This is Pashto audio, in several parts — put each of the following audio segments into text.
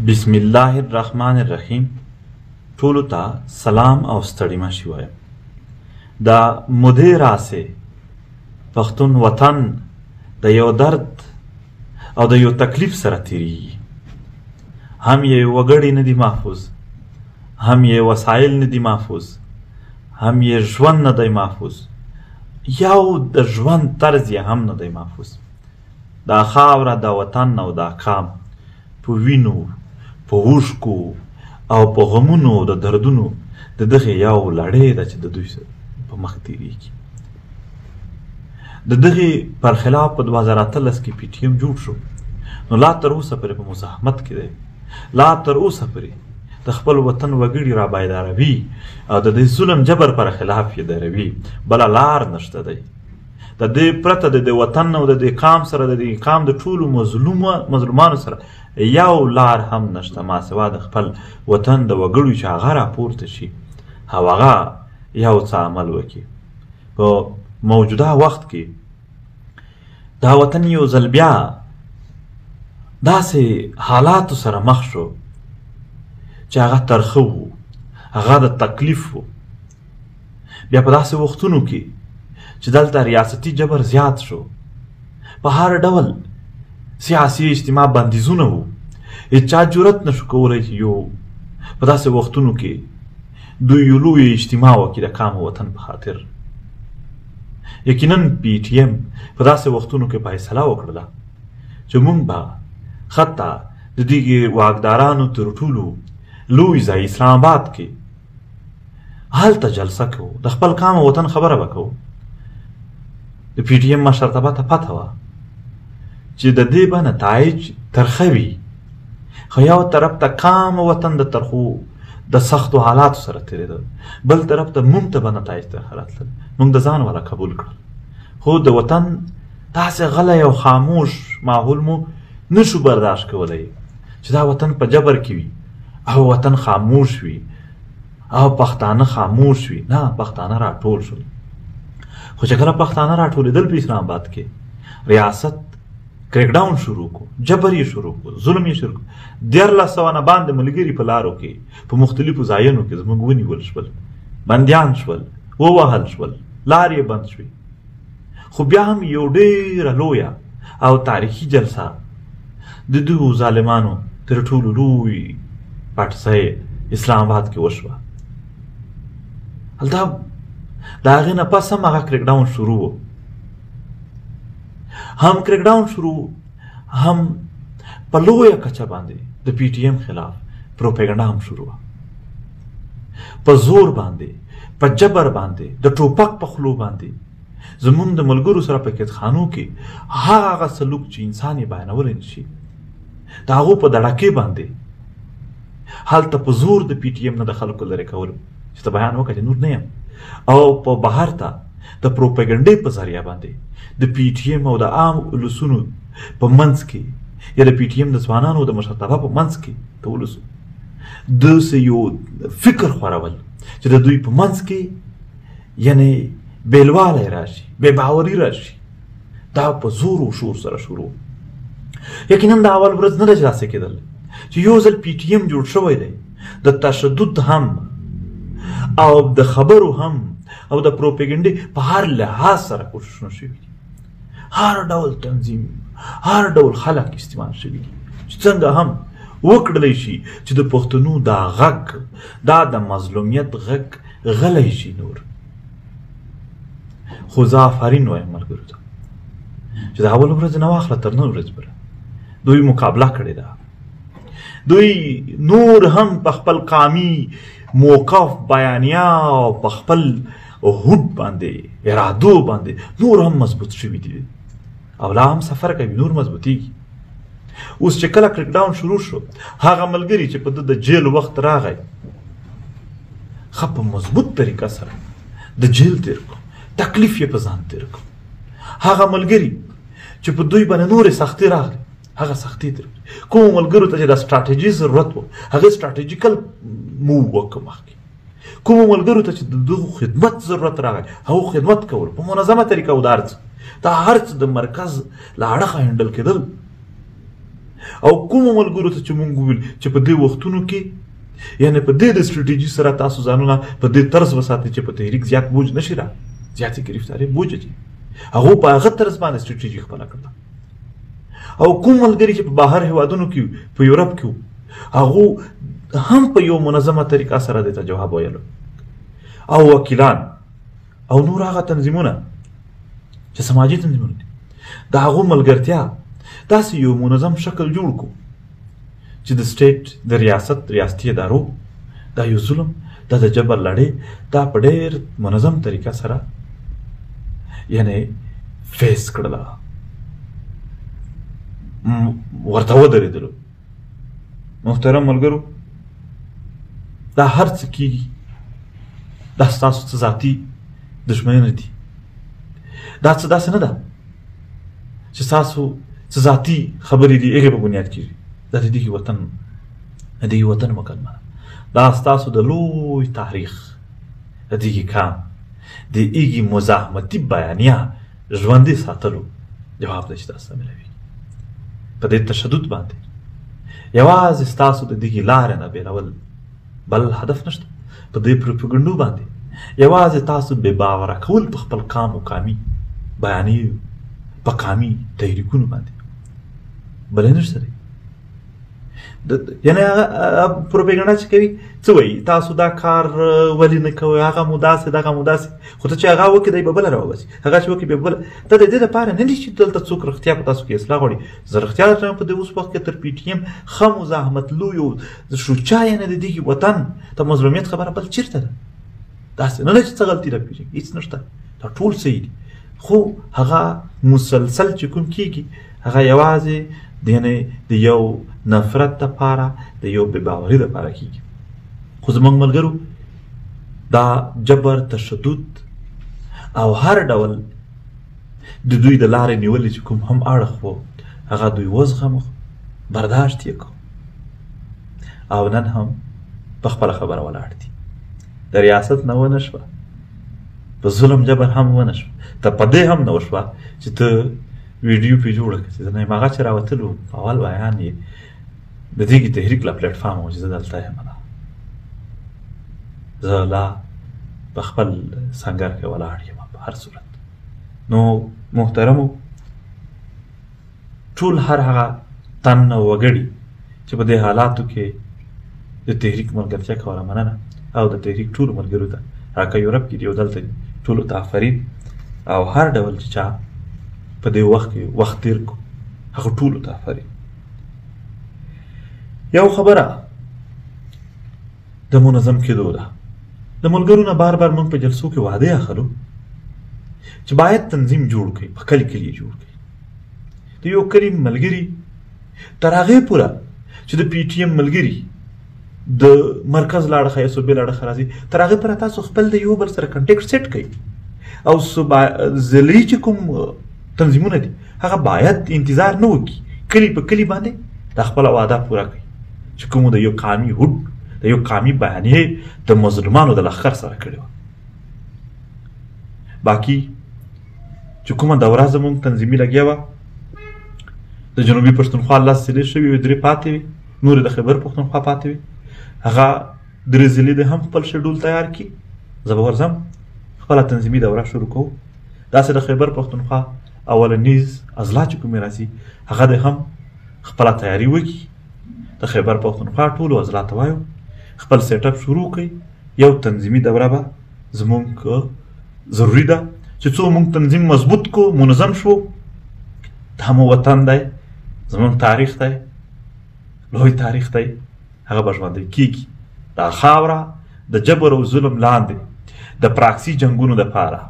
بسم الله الرحمن الرحیم. ټولو ته سلام او ستړي مشي وایم. دا مودې راسې پښتون وطن د یو درد او د یو تکلیف سره تیریږي. هم یې وګړي نه دي محفوظ، هم یې وسایل نه دي محفوظ، هم یې ژوند نه دی محفوظ، یو د ژوند طرز یې هم نه دی محفوظ. دا خاوره، دا وطن او دا کام په وینو، په اوښکو او په غمونو د دردونو د دغې یو لړۍ ده چې د دوی په مخ تېرېږي. د دغې پر خلاف په 2018 کې پی ټي ایم جوړ شو، نو لا تر اوسه پورې په مزاحمت کې دی. لا تر اوسه پورې د خپل وطن وګړي را بیداروي او د دې ظلم جبر پر خلاف یې دروي. بله لار نشته دی. د دې پرته د دې وطن او د دې قام سره، د دې قام د ټولو مظلومانو سره یو لار هم نشته، ما سوا د خپل وطن د وګړو چې هغه راپورته شي او هغه یو څه عمل وکړي. په موجوده وخت کې دا وطن یو ځل بیا داسې حالاتو سره مخ شو چې هغه ترخه و، هغه د تکلیف و. بیا په داسې وختونو کې چې دلته ریاستي جبر زیات شو، په هر ډول سیاسي اجتماع بندیزونه وو، هېچا جرأت نشو کولی چې یو په داسې وختونو کې دوی یو لوی اجتماع وکړي د قام وطن په خاطر. یقینا پی ټي ایم په داسې وختونو کې فیصله وکړله چې موږ به حتی د دې واکدارانو تر ټولو لوی ځای اسلام آباد کې هلته جلسه کوو، د خپل قام وطن خبره به کوو. د پی ټي ایم مشرتابه ته پته وه چې د دې به نتایج ترخه وي، خو یو طرف ته قام وطن د ترخو د سختو حالاتو سره تېرېده، بل طرف ته موږ ته به نتایج ترخه راتلل. موږ د ځان والا قبول کړل، خو د وطن داسې غلی او خاموش ماحول مو نشو برداشت کولی چې دا وطن په جبر کې وي او وطن خاموش وي او پښتانه خاموش وي. نه، پښتانه راټول شول. خو چې کله پښتانه راټولېدل په اسلام آباد کې، ریاست کریک ډاون شروع کو، جبر یې شروع کو، ظلم یې شروع کو. 1300 نه باندې ملګري په لارو کې په مختلفو ځایونو کې زموږ ونیول شول، بندیان شول، ووهل شول، لارې بند شوې. خو بیا هم یو ډېره لویه او تاریخي جلسه د دغو ظالمانو تر ټولو لوی پاټسۍ اسلام آباد کې وشوه. هلته د هغې نه پس هم هغه کریک ډاون شروع و. هم کریک ډاون شروع، هم په لویه کچه باندې د پی ټي ایم خلاف پروپیګنډا هم شروع. په زور باندې، په جبر باندې، د ټوپک په خولو باندې زمونږ د ملګرو سره په قیدخانو کې هغه سلوک چې انسان یې بیانولی نشي، د هغو په دړکې باندې هلته په زور د پی ټي ایم نه د خلکو لرې کولو چې ته بیان وکړه چې نور نه یم، او په بهر ته د پروپیګنډې په ذریعه باندې د پی ټي ایم او د عام ولسونو په منځ کې، یا د پی ټي ایم د ځوانانو د مشرتابه په منځ کې د ولسو داسې یو فکر خورول چې د دوی په منځ کې یعنې بېلوالی راشي، بې باوري راشي. دا په زور و شور سره شروع. یقینا د اول ورځ نه ده چې داسې کېدل چې یو ځل پی ټي ایم جوړ شوی دی، د تشدد هم او د خبرو هم او د پروپیګنډې په هر لحاظ سره کوششونه شوي دي. هر ډول تنظیم، هر ډول خلک استعمال شوي دي چې څنګه هم وکړلی شي چې د پښتنو دا غږ، دا د مظلومیت غږ غلی شي نور. خو زه آفرین وایم ملګرو ته چې د اول ورځې نه واخله تر نن ورځې پورې دوی مقابله کړې ده. دوی نور هم په خپل قامي موقف، بیانیه او په خپل هوډ باندې، ارادو باندې نور هم مضبوط شوي دي او لا هم سفر کوي، نور مضبوطیږي. اوس چې کله کریک ډاون شروع شو، هغه ملګري چې په د جیل وخت راغی، ښه په مضبوط طریقه سره د جیل تېر کړو، تکلیف یې په ځان تېر کړو. هغه ملګري چې په دوی باندې نورې سختۍ راغلې، هغه سختۍ تېر کړو. کومو ملګرو ته چې د سټراټیجي ضرورت و، هغې سټراټیجیکل موو وکړو مخکې. کومو ملګرو ته چې د دغو خدمت ضرورت راغی، هغو خدمت کول په منظمه طریقه. او دا هر څه د مرکز له اړخه هینډل کېدل. او کومو ملګرو ته چې مونږ وویل چې په دې وختونو کې یعنې په دې د سټریټیجي سره تاسو ځانونه په دې طرز وساتئ چې په تحریک زیات بوج نشي را زیاتې ګرفتارۍ بوج دي هغو په هغه طرز باندې سټریټیجي خپله کړله او کوم ملګري چې په بهر هېوادونو کې په یورپ کې هغو هم په یو منظمه طریقه سره دې ته جواب ویلو او وکیلان او نور هغه تنظیمونه چې سماجي تنظیمونه دي د هغو ملګرتیا داسې یو منظم شکل جوړ کړو چې د سټیټ د ریاستي ادارو دا یو ظلم دا د جبر لړۍ دا په ډېر منظم طریقه سره یعنې فیس کړله ورته ودرېدلو. محترم ملګرو دا هر څه کېږي دا ستاسو څه ذاتي دښمني نه دي دا څه داسې نه ده چې ستاسو څه ذاتي خبرې دي هغې په بنیاد کېږي دا د دغې وطن مقدمه ده دا ستاسو د لوی تاریخ د دغې کام د هغې مزاحمتي بیانیه ژوندي ساتلو جواب دی چې تاسو ته ملوي په دې تشدد باندې یوازې ستاسو د دغې لارې نه بېلول بل هدف نشته په دې پروپاګنډو باندې یوازې تاسو بې باوره کول په خپل قام و قامي بیانیو په قامي تحریکونو باندې بله نشته دی یعنې هغه پروپاګنډه چې کوي څه وایي تاسو دا کار ولې نه کوئ هغه مو داسې دغه مو داسې خو ته چې هغه وکړي دی به بله راوباسي هغه چې وکړي به بله دا د دې لپاره نه دي چې دلته څوک رښتیا په تاسو کې اصلاح غواړي زه رښتیا درته په دې اوس وخت کې تر پی ټي ایم ښه مزاحمت لویو شوچا یعنې د دغې وطن د مظلومیت خبره بل چېرته ده داسې نه ده چې څه غلطي راپېژني هېڅ نشته دا ټول صحیح دي خو هغه مسلسل چې کوم کېږي هغه یوازې یعنې د یو نفرت دپاره د یو بېباوري دپاره کېږي خو زموږ ملګرو دا جبر تشدد او هر ډول د دوی د لارې نیولې چې کوم هم اړخ و هغه دوی وزغمو برداشت یې کړو او نن هم په خپله خبره ولاړ دي د ریاست نه ونه شوه په ظلم جبر هم ونه شوه ته په دې هم نه وشوه چې ته ویډیو پې جوړه کړه چې د هغه چې راوتلو په اول بیان یې د دغې تحریک له پلیټفارم و چې زه دلته یم زه لا په خپل سنګر کې ولاړ یم په هر صورت نو محترمو ټول هر هغه تن او وګړي چې په دې حالاتو کې د تحریک ملګرتیا کوله مننه او د تحریک ټولو ملګرو ته هغه یورپ کې دي او دلته دي ټولو ته آفرین او هر ډول چې چا په دې وخت کې وخت تېر کړو هغه ټولو ته آفرین. یو خبره د منظم کېدو ده د ملګرو نه بار بار موږ په جلسو کې وعده اخلو چې باید تنظیم جوړ کړي په کلي کلي جوړ کړي د یو کلي ملګري تر هغې پوره چې د پی ټي ایم ملګري د مرکز له اړخه یا صوبې له اړخه راځي تر هغې پوره تاسو خپل د یو بل سره کنټیکټ سیټ کړئ او ضلعي چې کوم تنظیمونه دي هغه باید انتظار نه وکړي کلي په کلي باندې دا خپله وعده پوره کړي چې کومو د یو قامي هوډ د یو قامي بیانیې د مظلومانو د لښکر سره کړې وه باقي چې کومه دوره زموږ تنظیمي لګیا وه د جنوبي پښتونخوا 10 ضلعې شوي وې 3 پاتې وې نورې د خیبر پښتونخوا پاتې وې هغه 3 ضلعې د هم خپل شیډول تیار کړي زه به ورځم خپله تنظیمي دوره شروع کوو داسې د خیبر پښتونخوا اولنیز اضلاع چې کومې راځي هغه د هم خپله تیاري وکړي د خیبر پښتونخوا ټولو اضلاع ته وایو خپل سیټ اپ شروع کړئ یو تنظیمي دوره به زموږ ضروري ده چې څو موږ تنظیم مضبوط کو منظم شو دا مو وطن دی زموږ تاریخ دی لوی تاریخ دی هغه به ژوندی کېږي دا خاوره د جبر او ظلم لاندې د پراکسي جنګونو دپاره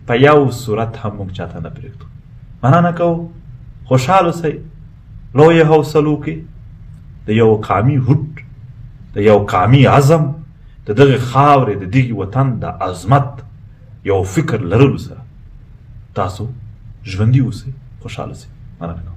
په یو صورت هم موږ چاته نه پرېږدو مننه کوو خوشحال اوسئ لویې حوصله وکړئ د یو قامي هوډ د یو قامي عزم د دغې خاورې د دغې وطن د عظمت یو فکر لرلو سره تاسو ژوندي اوسئ خوشحال اوسئ مننه کوم